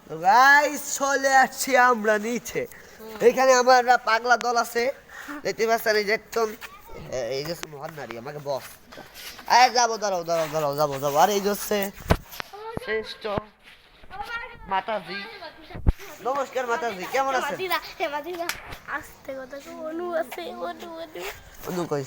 তো গাইস চলে আসছি আমরা নিচে। এখানে আমার পাগলা দল আছে, দেখতে পাচ্ছেন এই যে একদম এই যে মোহন নারী আমাকে বস। আরে যাবো, দাঁড়াও দাঁড়াও দাঁড়াও, যাবো যাবো। আর এই যে হচ্ছে শ্রেষ্ঠ মাতাজি। নমস্কার মাতাজি, কেমন আছেন? আস্তে কথা অনু আছে অনু অনু বন্ধু কই?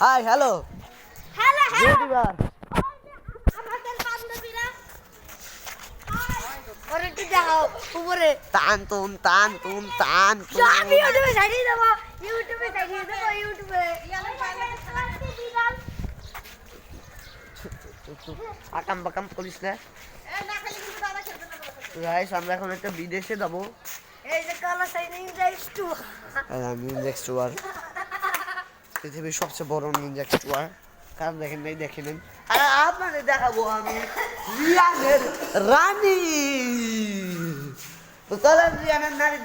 Hi hello hello YouTuber. আমাদের বান্ধবীরা ওরে একটু দেখাও উপরে টান তুম টান তুম টান তুম। আমি ইউটিউবে ছাড়িয়ে দেবো ইউটিউবে আকাম বাকাম করিস না গাইস। আমরা এখন একটা বিদেশে যাবো। এই যে কালা সাইনিং যাইস টু নিনজা এক্সট্রোয়ার, পৃথিবীর সবচেয়ে বড় নিনজা এক্সট্রোয়ার। কারণ দেখেন নাই, দেখে নেন। আর আপনাদের দেখাবো আমি রিয়ানের রানী। তো চলেন রিয়ানের নারীর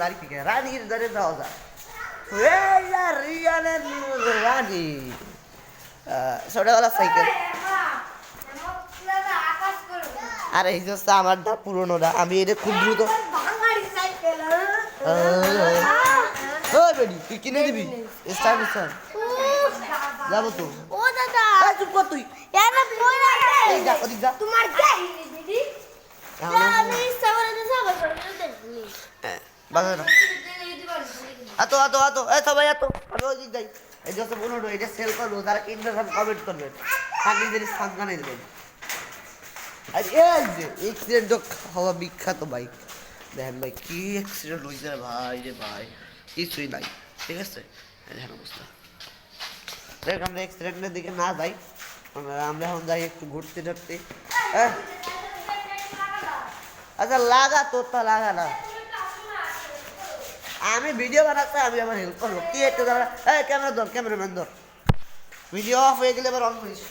নারী থেকে রানীর দ্বারে যাওয়া যায়। এই যে রিয়ানের রানী, ছোটবেলা সাইকেল। আর এই যে হচ্ছে আমারটা পুরোনোটা, আমি এটা খুব দ্রুত। ওই বেডি তুই কিনে দিবি স্টার বিশন যাবো তো। ও দাদা এই চুপ কর তুই। এনা পয়রা এই যা ওদিক যা। তোমার দেই দিদি আমি সবার সবার দেখনি বাজে না আতো আতো আতো, এই সবাই আতো, আমি ওদিক যাই। এই যে পুরোনো এটা সেল করবো, তারা কিনবে, কমেন্ট করবেন, আর নিজের স্থান জানিয়ে দেবেন। আর এই যে অ্যাক্সিডেন্ট হওয়া বিখ্যাত বাইক, দেখেন ভাই কি অ্যাক্সিডেন্ট হয়েছে ভাই রে ভাই, কিছুই নাই। ঠিক আছে, দেখেন অবস্থা। দেখ আমরা অ্যাক্সিডেন্টের দিকে না যাই, আমরা এখন যাই একটু ঘুরতে ঘুরতে। আচ্ছা লাগা, তোরটা লাগা না, আমি ভিডিও বানাচ্ছি, আমি আমার হেল্প করবো। কি একটু দাঁড়া, এই ক্যামেরা ধর, ক্যামেরাম্যান ধর। ভিডিও অফ হয়ে গেলে এবার অন করিস।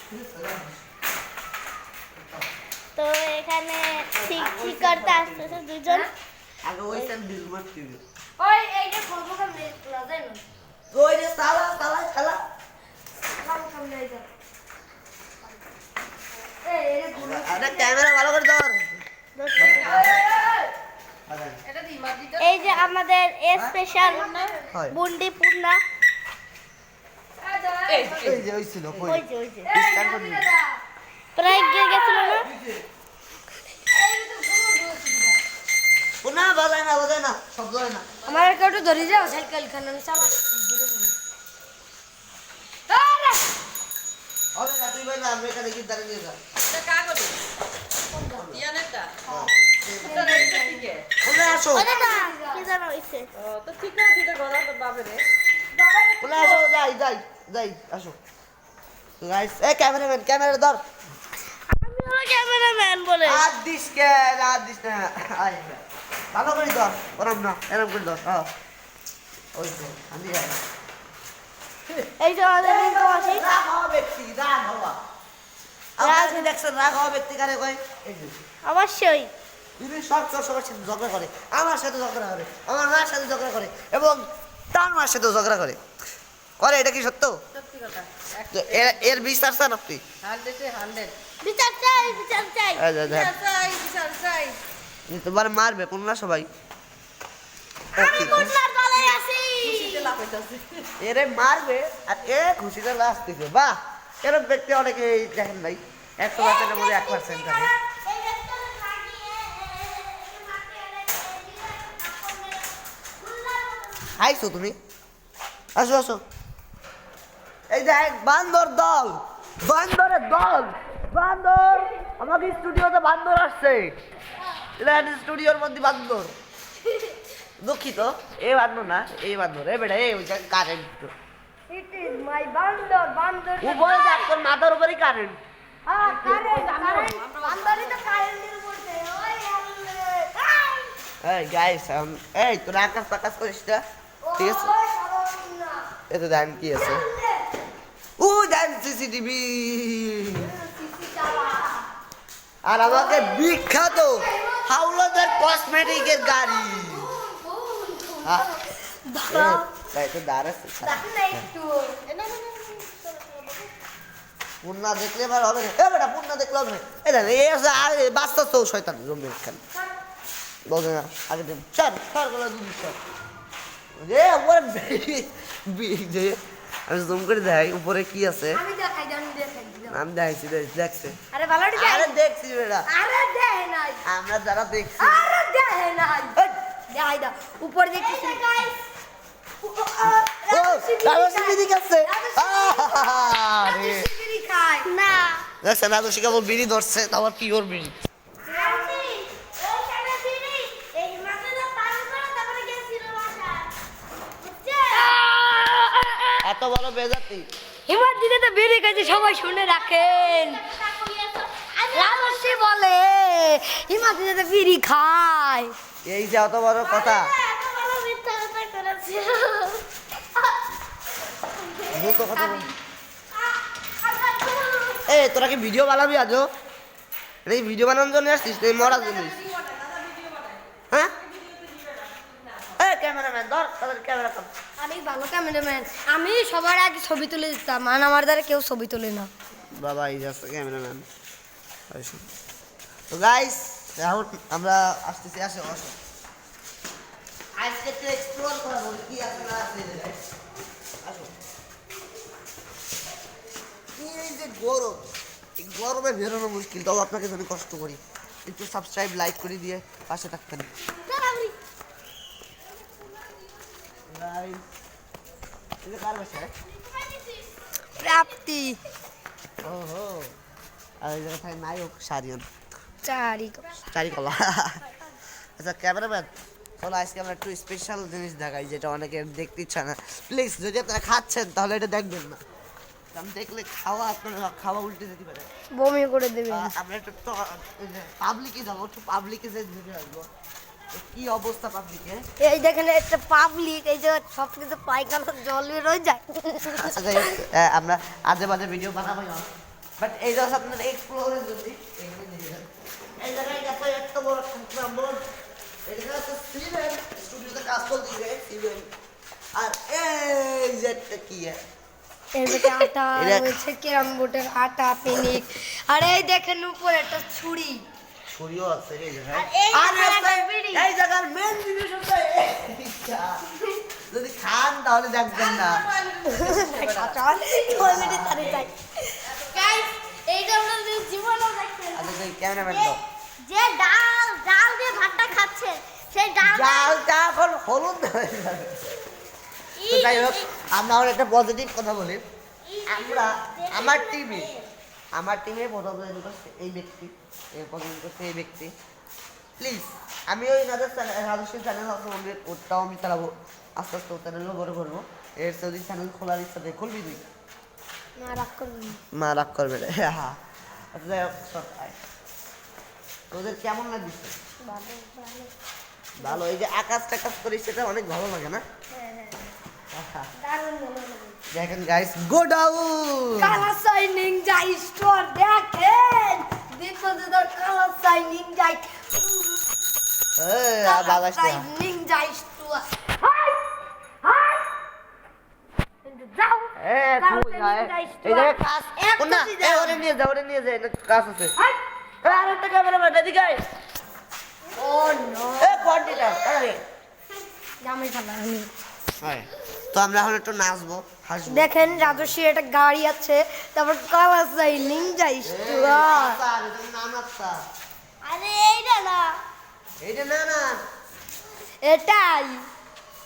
তো এখানে ঠিক করতে আসতেছে দুজন। আগে ওই সেন বিল মারতে হবে। ওই এইটা করবো কেমনে লাগাই না ওই যে সালা সালা সালা কাম কাম নাই যা এই এটা গুলো আরে ক্যামেরা ভালো করে ধর। এই যে আমাদের স্পেশাল হয়। বুন্ডি পূর্ণা এই যে ওই ছিল কই ওই যে স্টার্ট করে দিবি। প্রায় গিয়ে গেছিল না না বাজায় না, বাজায় না, শব্দ হয় না। আমার একটু ধরে যাও সাইকেল খান আমি চালা আরে না তুই ভাই না, আমরা এখানে কি দাঁড়িয়ে নিয়ে যা। বলে আসো, ওরে না কি জানো হইছে বলে আসো, যাই যাই যাই, আসো গাইস। এই ক্যামেরাম্যান ক্যামেরা ধর। আমি হলো ক্যামেরাম্যান বলে আর দিস কে, আর দিস না, আয় ভালো করে ধর, ওরম না, এরম করে ধর। হ্যাঁ ওই তো আমি যাই। এই যে আমাদের রিঙ্কু মাসি রাগ হওয়া ব্যক্তি, রাগ হওয়া। আপনি দেখছেন রাগ হওয়া ব্যক্তি কারে কয়? এই যে অবশ্যই তিনি সব সবার সাথে ঝগড়া করে, আমার সাথে ঝগড়া করে, আমার মায়ের সাথে ঝগড়া করে, এবং তার মায়ের সাথে ঝগড়া করে। করে এটা কি সত্য? তো এর বিচার চান আপনি? বিচার চাই বিচার চাই তোমার মারবে কোন না সবাই? আমি কুটলার দলে আছি এরে মারবে আর এ খুশিতে আসতেছে। বাহ, এরকম ব্যক্তি অনেকে দেখেন ভাই, 100%-এর মধ্যে 1% থাকে। আইসো তুমি, আসো আসো। এই যে এক বান্দর দল, বান্দরের দল, বান্দর আমাকে স্টুডিওতে বান্দর আসছে। এটা স্টুডিওর মধ্যে বান্দর, দুঃখিত। এ বান্দর না, এই বান্দর, এ বেটা, এই ওইটা কারেন্ট। ইট ইজ মাই বান্দর বান্দর উপরে দেখ, তোর মাথার উপরই কারেন্ট। হ্যাঁ কারেন্ট বান্দরই তো কারেন্টের উপরে ওই এই গাইস, এই তোর আকাশ পাকাশ করিস না, ঠিক আছে? এতে দেন কি আছে, ও দেন সিসিটিভি। আর আমাকে বিখ্যাত হাওলাদার কসমেটিকের গাড়ি। পুন্না দেখলে এবার হবে না, এ বেটা পুন্না দেখলে হবে না। বাস্তব তো শয়তান জমি এখানে। বলতে না আগে দেন স্যার স্যার বলে দুধ স্যার রে উপরে যে আমি জুম করে দেখাই উপরে কি আছে আমি দেখাই দাও আমি দেখাইছি দেখছে আরে ভালো আরে দেখছি বেটা আরে দেখ নাই আমরা যারা দেখছি আরে দেখ নাই দেখাই দাও উপরে দেখতেছি গাইস ও রাজস্বী বিড়ি খাচ্ছে আরে বিড়ি খাই না দেখছেন রাজস্বী কেবল বিড়ি ধরছে আবার পিওর বিড়ি এত বড় বেজাতি হিমার দিনে তো বিড়ি খাইছে সবাই শুনে রাখেন রাজস্বী বলে হিমার দিনে তো বিড়ি খায় এই যে অত বড় কথা দ্রুত কথা বল এ তোরা কি ভিডিও বানাবি আজও এই ভিডিও বানানোর জন্য আসছিস তুই মরার জন্য হ্যাঁ এ ক্যামেরাম্যান ধর তাদের ক্যামেরা কর আমি ভালো ক্যামেরাম্যান আমি সবার আগে ছবি তুলে দিতাম আর আমার দ্বারা কেউ ছবি তোলে না বাবা এই যাচ্ছে ক্যামেরাম্যান তো গাইস এখন আমরা আসতেছি আসো আসো আজকে একটু এক্সপ্লোর করা বলি কি আছে না আছে আসো এই যে গরম এই গরমে বেরোনো মুশকিল তাও আপনাকে যদি কষ্ট করি একটু সাবস্ক্রাইব লাইক করে দিয়ে পাশে থাকতেন কার বাসায় প্রাপ্তি ওহো আর এই জায়গায় থাকে নায়ক সারিয়ন চারিকো চারিকলা আচ্ছা ক্যামেরাম্যান চলো আজকে আমরা একটু স্পেশাল জিনিস দেখাই যেটা অনেকে দেখতে ইচ্ছা না প্লিজ যদি আপনারা খাচ্ছেন তাহলে এটা দেখবেন না আমি দেখলে খাওয়া আপনারা খাওয়া উল্টে যেতে পারে বমি করে দেবে আমরা একটু পাবলিকে যাবো একটু পাবলিকে যে ভিডিও আসবো কি অবস্থা পাবলিকে এই দেখেন একটা পাবলিক এই যে সব কিছু পায়খানা জল বের হয়ে যায় আচ্ছা যাই হোক, আমরা আজে বাজে ভিডিও বানাবো না বাট এই জায়গা আপনার এক্সপ্লোরের জন্য এখানে দেখে যান এই জায়গায় এত এত বড় নম্বর এই জায়গায় তো সিভেন স্টুডিওতে কাজ করতে সিভেন আর এই যেটা কি এর মধ্যে আটা রয়েছে ক্যারাম বোর্ডের আটা ফেনিক আর এই দেখেন উপরে একটা ছুরি ছুরিও আছে এই জায়গায় আর এই আর জায়গায় বিড়ি। এই জায়গার মেন জিনিস হচ্ছে এইটা। যদি খান তাহলে দেখবেন না এইটা আমরা জীবনেও দেখতেন আচ্ছা তুই ক্যামেরাম্যান তো যে ডাল ডাল দিয়ে ভাতটা খাচ্ছে সেই ডাল জালটা এখন হলুদ হয়ে যাবে তো যাই হোক আমরা আর একটা পজিটিভ কথা বলি আমরা আমার টিমে প্রথম করছে এই ব্যক্তি এরপর করছে এই ব্যক্তি প্লিজ আমি ওই রাজস্বী চ্যানেল ওটাও আমি চালাবো আস্তে আস্তে ও চ্যানেলও বড় করবো এর যদি চ্যানেল খোলার ইচ্ছা দেয় খুলবি তুই না রাগ করবেন মা রাগ করবে রে হ্যাঁ আচ্ছা যাই হোক সব আয়। তোদের কেমন লাগছে ভালো ভালো ভালো এই যে আকাশ টাকাশ করিস সেটা অনেক ভালো লাগে না হ্যাঁ দারুণ ভালো লাগে দেখেন guys go down colour shining যাই স্টোর দেখেন দীপদের কালার শাইনিং যাই আর বাগাস না শাইনিং যাই স্টোর হাই হাই যাও তুই আয় এই জায়গায় কাজ না ওরে নিয়ে যা এটা কাজ আছে হাই আর একটা ক্যামেরাম্যান এদিকে আয় ও নো কোয়ান্টিটা আরে জামাই খালা আমি হয় তো আমরা এখন একটু নাচবো হাসবো দেখেন রাজস্বী একটা গাড়ি আছে তারপর কালার শাইনিং যাই স্টোর নাম আচ্ছা আরে এইটা না এইটা না না এটাই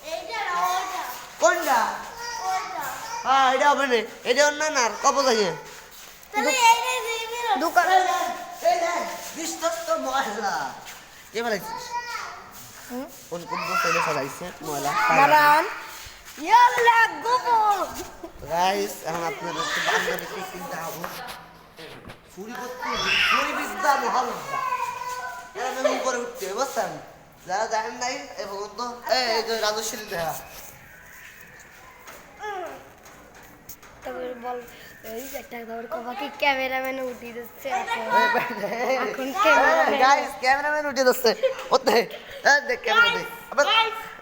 এইটা না ওটা কোনটা ওটা হ্যাঁ এটা হবে না এটা অন্য না কত থাকে তাহলে এইটা দিবি দোকান এই দেখ বিশ্বস্ত ময়লা কে বলেছিস কোন কোন বসে ফেলাইছে ময়লা দাঁড়ান ইয়াল্লা গোবো গাইস এখন আপনাদের একটু বাংলাদেশে চিন্তা হবো ফুরি বিদ্যা মহাবিদ্যা এরা আমি উপরে উঠতে হবে বুঝছেন যারা জানেন নাই এবং তো এই যে রাজস্বী দেখা তারপর বল এই যে একটা তারপর কবাকে ক্যামেরাম্যান উঠিয়ে দিচ্ছে এখন ক্যামেরাম্যান গাইস ক্যামেরাম্যান উঠে যাচ্ছে ওতে দেখ ক্যামেরা দেখ আবার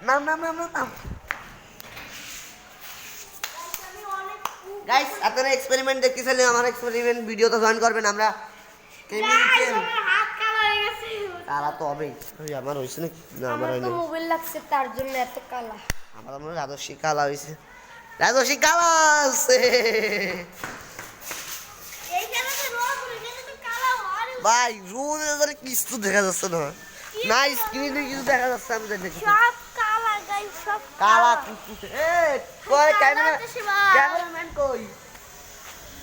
নাম নাম নাম নাম গাইস আপনারা এক্সপেরিমেন্ট দেখতে চাইলে আমার এক্সপেরিমেন্ট ভিডিওতে জয়েন করবেন আমরা হাত কালা হয়ে গেছে কালা তো হবেই। ওই আমার হয়েছে নাকি? না আমার আমার হয়নি। তো মোবাইল লাগছে তার জন্য এত কালা। আমার মনে হয় রাজস্বী কালা হয়েছে। রাজস্বী কালা আছে। ভাই রোদ এদের কিছু দেখা যাচ্ছে না। না স্ক্রিনে কিছু দেখা যাচ্ছে আমি জানি না কিছু। সব কালা গাইস, সব কালা কিছু। এ কই ক্যামেরাম্যান কই?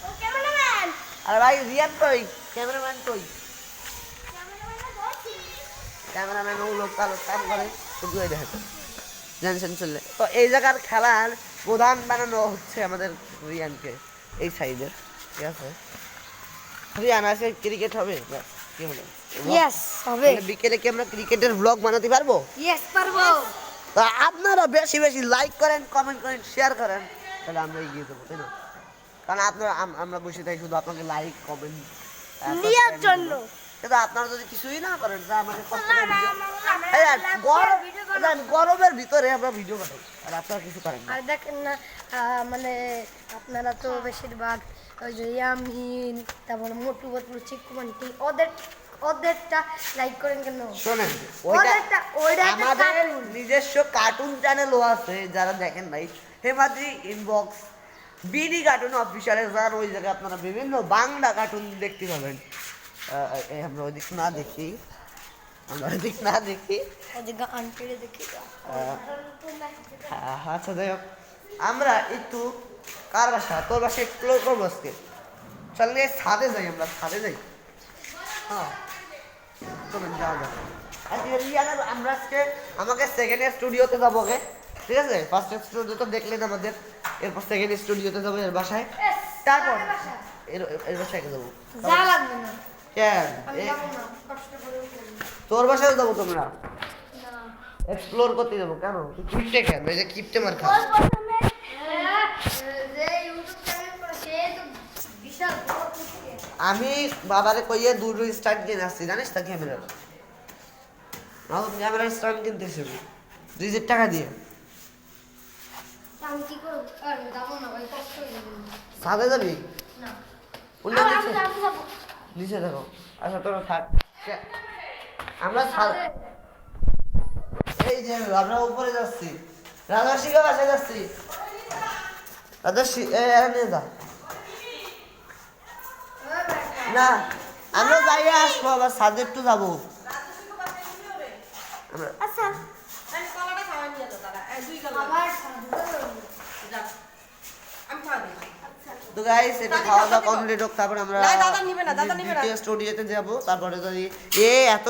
ও ক্যামেরাম্যান, আরে ভাই রিয়ান কই? ক্যামেরাম্যান কই? ক্যামেরাম্যান বলছি। ক্যামেরাম্যান ও লোক কালো কাম করে শুধু এই দেখে জানছেন চললে। তো এই জায়গার খেলার প্রধান বানানো হচ্ছে আমাদের রিয়ানকে এই সাইডে, ঠিক আছে? রিয়ান আজকে ক্রিকেট হবে ব্যাস, কি মনে হয়? ইয়েস হবে। তাহলে বিকেলে কি আমরা ক্রিকেটের ব্লগ বানাতে পারবো? ইয়েস পারবো। তো আপনারা বেশি বেশি লাইক করেন, কমেন্ট করেন, শেয়ার করেন, তাহলে আমরা এগিয়ে যাবো, তাই না? কারণ আপনারা আমরা বসে থাকি শুধু আপনাকে লাইক কমেন্ট নেওয়ার জন্য। কিন্তু আপনারা যদি কিছুই না করেন তা আমাদের কষ্ট করে এই আর গরমের ভিতরে আমরা ভিডিও বানাই আর আপনারা কিছু করেন না। আর দেখেন না, মানে আপনারা তো বেশিরভাগ ওই যে ইয়ামিন, তারপর মোটু বটু চিকুমান্টি ওদেরটা লাইক করেন কেন? শোনেন, ওইটা ওইটা আমাদের নিজস্ব কার্টুন চ্যানেলও আছে, যারা দেখেন ভাই হেমাদ্রি ইনবক্স বিডি কার্টুন অফিসিয়ালে যার, ওই জায়গায় আপনারা বিভিন্ন বাংলা কার্টুন দেখতে পাবেন। আমরা ওইদিক না দেখি, আমরা ওইদিক না দেখি। ওদিকে আন্টিরে দেখি। আচ্ছা যাই হোক, আমরা একটু কার বাসা, তোর বাসা এক্সপ্লোর করবো আজকে। চল নিয়ে ছাদে যাই, আমরা ছাদে যাই। হ্যাঁ চলুন যাওয়া যাক। আজকে রিয়ানের আমরা আজকে আমাকে সেকেন্ড স্টুডিওতে যাবো, ওকে ঠিক আছে? ফার্স্ট স্টুডিও তো দেখলেন আমাদের, এরপর সেকেন্ড স্টুডিওতে যাবো এর বাসায়, তারপর এর বাসায় যাবো। যা লাগবে না, কেন আমি যাবো না, কষ্ট করে করবো। তোর বাসায় যাবো? তোমরা না, এক্সপ্লোর করতে যাবো কেন? তুই কিপটে কেন? এই যে কিপটে মার খা। যে ইউটিউব চ্যানেল করে সে তো বিশাল বড় কুটকে। আমি বাবারে কইয়ে দুটো স্ট্যান্ড কিনে আসছি, জানিস তা ক্যামেরা? ক্যামেরা স্ট্যান্ড কিনতেছি রিজিট টাকা দিয়ে। আমি কি করব? আর যাবো না ভাই, কষ্ট হয়ে যাবে। ছাদে যাবি? না, উল্টো আমি নিচে যাবো। নিচে দেখো। আচ্ছা তোরা থাক, আমরা ছাদ, এই যে আমরা উপরে যাচ্ছি, রাজস্বীকে বাসায় যাচ্ছি। রাজস্বী এরা নিয়ে যা না, আমরা যাই আসবো, আবার ছাদে একটু যাবো আমরা। আচ্ছা, তো গাইস এটা খাওয়া দাওয়া কমপ্লিট হোক, তারপর আমরা দ্বিতীয় স্টুডিওতে যাবো। তারপরে যদি এত